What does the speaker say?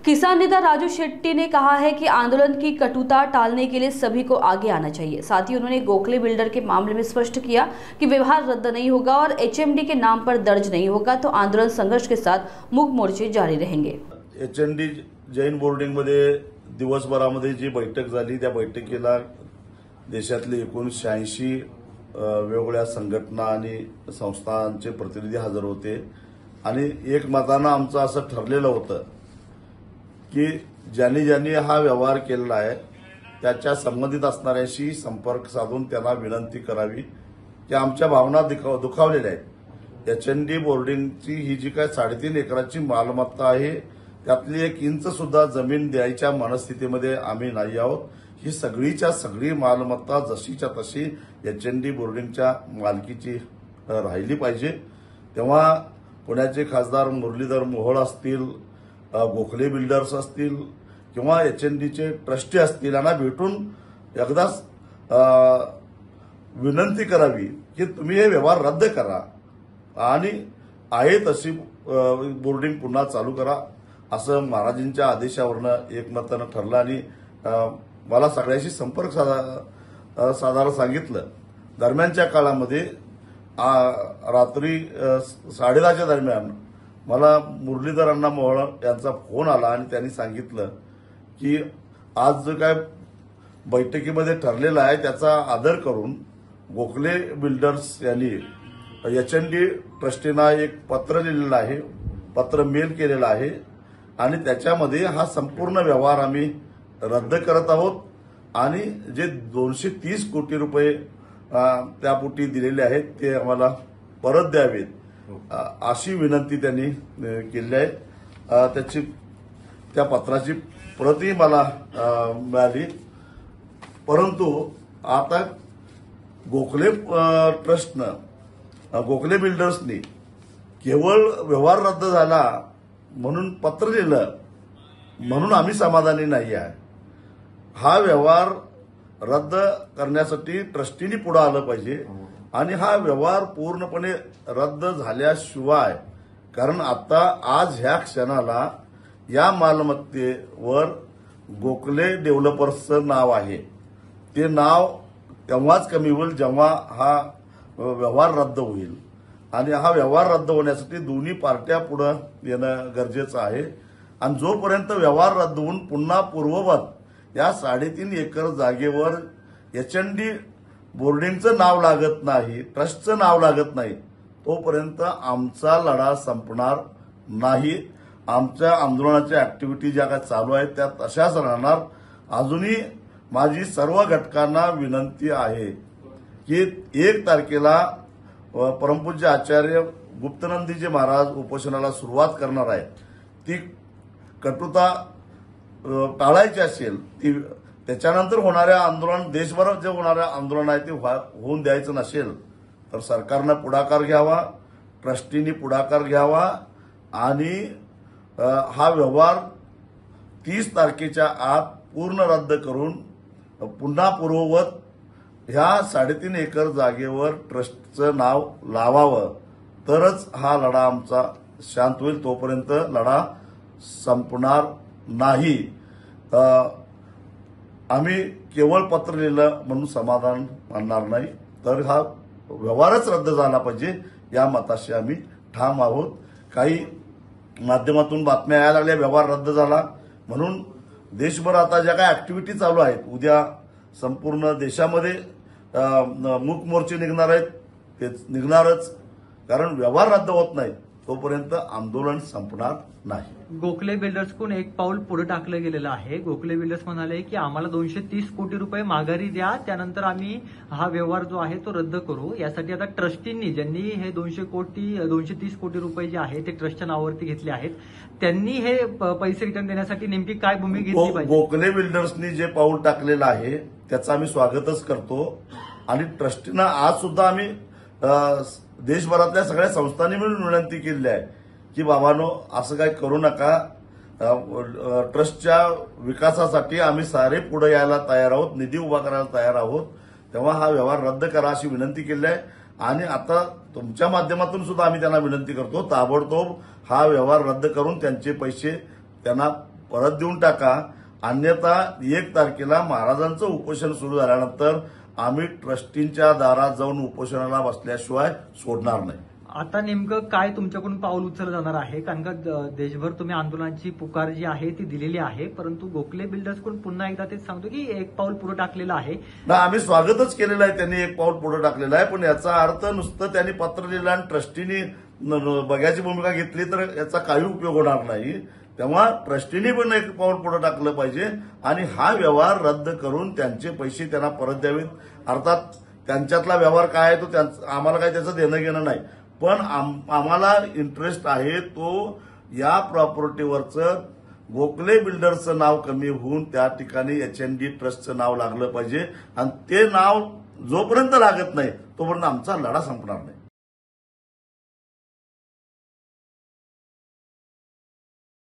किसान नेता राजू शेट्टी ने कहा है कि आंदोलन की कटुता टालने के लिए सभी को आगे आना चाहिए। साथ ही उन्होंने गोखले बिल्डर के मामले में स्पष्ट किया कि व्यवहार रद्द नहीं होगा और एचएमडी के नाम पर दर्ज नहीं होगा तो आंदोलन संघर्ष के साथ मूक मोर्चे जारी रहेंगे। एचएमडी जैन बोर्डिंग मध्ये दिवसभरामध्ये जी बैठक झाली त्या बैठकीला देशातले 1986 वेगवेगळ्या संघटना आणि संस्थांचे प्रतिनिधी हजर होते आणि एक मतानं आमचं असं ठरलेलं होतं की ज्यांनी हा व्यवहार केलेला आहे त्याच्या संबंधित असणाऱ्यांशी संपर्क साधून त्यांना विनंती करावी की आमच्या भावना दुखावलेल्या आहेत। एचएनडी बोर्डिंगची ही जी काय 3.5 एकराची मालमत्ता आहे त्यातली 1 इंच सुद्धा जमीन द्यायच्या मनस्थितीमध्ये आम्ही नाही आहोत। ही सगळीच्या सगळी मालमत्ता जशीच्या तशी एचएनडी बोर्डिंगच्या मालकीची राहिली पाहिजे। तेव्हा पुण्याचे खासदार मुरलीधर मोहोळ असतील, गोखले बिल्डर्स असतील किंवा एचएनडीचे ट्रस्टी असतील यांना भेटून एकदाच विनंती करावी की तुम्ही हे व्यवहार रद्द करा आणि आहे तशी बोर्डिंग पुन्हा चालू करा असं महाराजांच्या आदेशावरनं एकमतानं ठरलं आणि मला सगळ्यांशी संपर्क साधायला सांगितलं। दरम्यानच्या काळामध्ये रात्री 10:30च्या दरम्यान मला मुरलीधर अण्णा मोहोळ यांचा फोन आला आणि त्यांनी सांगितलं की आज जो काय बैठकीमध्ये ठरलेला आहे त्याचा आदर करून गोखले बिल्डर्स यांनी एचएनडी ट्रस्टीना एक पत्र लिहिलेलं आहे, पत्र मेल केलेलं आहे आणि त्याच्यामध्ये हा संपूर्ण व्यवहार आम्ही रद्द करत आहोत आणि जे 230 कोटी रुपये त्यापोटी दिलेले आहेत ते आम्हाला परत द्यावेत अशी विनंती त्यांनी केली आहे। त्या पत्राची प्रती मला मिळाली, परंतु आता गोखले ट्रस्टनं गोखले बिल्डर्सनी केवळ व्यवहार रद्द झाला म्हणून पत्र लिहिलं म्हणून आम्ही समाधानी नाही आहे। हा व्यवहार रद्द करण्यासाठी ट्रस्टीनी पुढे आलं पाहिजे आणि हा व्यवहार पूर्णपणे रद्द झाल्याशिवाय, कारण आता आज ह्या क्षणाला या मालमत्तेवर गोखले डेव्हलपर्सचं नाव आहे, ते नाव तेव्हाच कमी होईल जेव्हा हा व्यवहार रद्द होईल आणि हा व्यवहार रद्द होण्यासाठी दोन्ही पार्ट्या पुढे येणं गरजेचं आहे आणि जोपर्यंत व्यवहार रद्द होऊन पुन्हा पूर्ववत या 3.5 एकर जागेवर एचएनडी बोर्डिंगचं नाव लागत नाही, ट्रस्टचं नाव लागत नाही तोपर्यंत आमचा लढा संपणार नाही। आमच्या आंदोलनाच्या ऍक्टिव्हिटी ज्या काय चालू आहेत त्या तशाच राहणार। अजूनही माझी सर्व घटकांना विनंती आहे की 1 तारखेला परमपूज्य आचार्य गुप्तनंदीजी महाराज उपोषणाला सुरुवात करणार आहे। ती कटुता टाळायची असेल, ती त्याच्यानंतर होणाऱ्या आंदोलन देशभरात जे होणाऱ्या आंदोलन आहे ते होऊन द्यायचं नसेल तर सरकारनं पुढाकार घ्यावा, ट्रस्टीनी पुढाकार घ्यावा आणि हा व्यवहार 30 तारखेच्या आत पूर्ण रद्द करून पुन्हा पूर्ववत ह्या 3.5 एकर जागेवर ट्रस्टचं नाव लावावं तरच हा लढा आमचा शांत होईल। तोपर्यंत लढा संपणार नाही। आम्ही केवळ पत्र लिहिलं म्हणून समाधान मानणार नाही, तर हा व्यवहारच रद्द झाला पाहिजे या मताशी आम्ही ठाम आहोत। काही माध्यमातून बातम्या यायला लागल्या व्यवहार रद्द झाला म्हणून देशभर आता ज्या काही ऍक्टिव्हिटी चालू आहेत, उद्या संपूर्ण देशामध्ये मूक मोर्चे निघणार आहेत, ते निघणारच, कारण व्यवहार रद्द होत नाही तोपर्यंत आंदोलन संपणार नाही। गोखले बिल्डर्सकडून एक पाऊल पुढे टाकलं गेलेलं आहे। गोखले बिल्डर्स म्हणाले की आम्हाला 230 कोटी रुपये माघारी द्या, त्यानंतर आम्ही हा व्यवहार जो आहे तो रद्द करू। यासाठी आता ट्रस्टींनी ज्यांनी हे 230 कोटी रुपये जे आहे ते ट्रस्टच्या नावावरती घेतले आहेत त्यांनी हे पैसे रिटर्न देण्यासाठी नेमकी काय भूमिका घेतली पाहिजे? गोखले बिल्डर्सनी जे पाऊल टाकलेलं आहे त्याचं आम्ही स्वागतच करतो आणि ट्रस्टींना आज सुद्धा आम्ही देशभरातल्या सगळ्या संस्थांनी मिळून विनंती केली आहे की बाबांनो असं काय करू नका, ट्रस्टच्या विकासासाठी आम्ही सारे पुढे यायला तयार आहोत, निधी उभा करायला तयार आहोत, तेव्हा हा व्यवहार रद्द करा अशी विनंती केली आहे आणि आता तुमच्या माध्यमातून सुद्धा आम्ही त्यांना विनंती करतो ताबडतोब हा व्यवहार रद्द करून त्यांचे पैसे त्यांना परत देऊन टाका, अन्यथा 1 तारखेला महाराजांचं उपोषण सुरू झाल्यानंतर आम्ही ट्रस्टींच्या दारात जाऊन उपोषणाला बसल्याशिवाय सोडणार नाही. आता नेमकं काय तुमच्याकडून पाऊल उचललं जाणार आहे? कारण का देशभर तुम्ही आंदोलनाची पुकार जी आहे ती दिलेली आहे, परंतु गोखले बिल्डर्सकडून पुन्हा एकदा तेच सांगतो की 1 पाऊल पुढे टाकलेलं आहे. ना, आम्ही स्वागतच केलेलं आहे, त्यांनी 1 पाऊल पुढे टाकलेलं आहे. पण याचा अर्थ नुसतं त्यांनी पत्र लिहिलं आणि ट्रस्टीनी बघ्याची भूमिका घेतली तर याचा काही उपयोग होणार नाही. तेव्हा ट्रस्टीनी पण 1 पाऊल पुढे टाकलं पाहिजे आणि हा व्यवहार रद्द करून त्यांचे पैसे त्यांना परत द्यावेत. अर्थात त्यांच्यातला व्यवहार काय आहे तो आम्हाला काही त्याचं देणं घेणं नाही, पण आम्हाला इंटरेस्ट आहे तो या प्रॉपर्टीवरचं गोखले बिल्डर्सचं नाव कमी होऊन त्या ठिकाणी HND ट्रस्टचं नाव लागलं पाहिजे आणि ते नाव जोपर्यंत लागत नाही तोपर्यंत आमचा लढा संपणार नाही.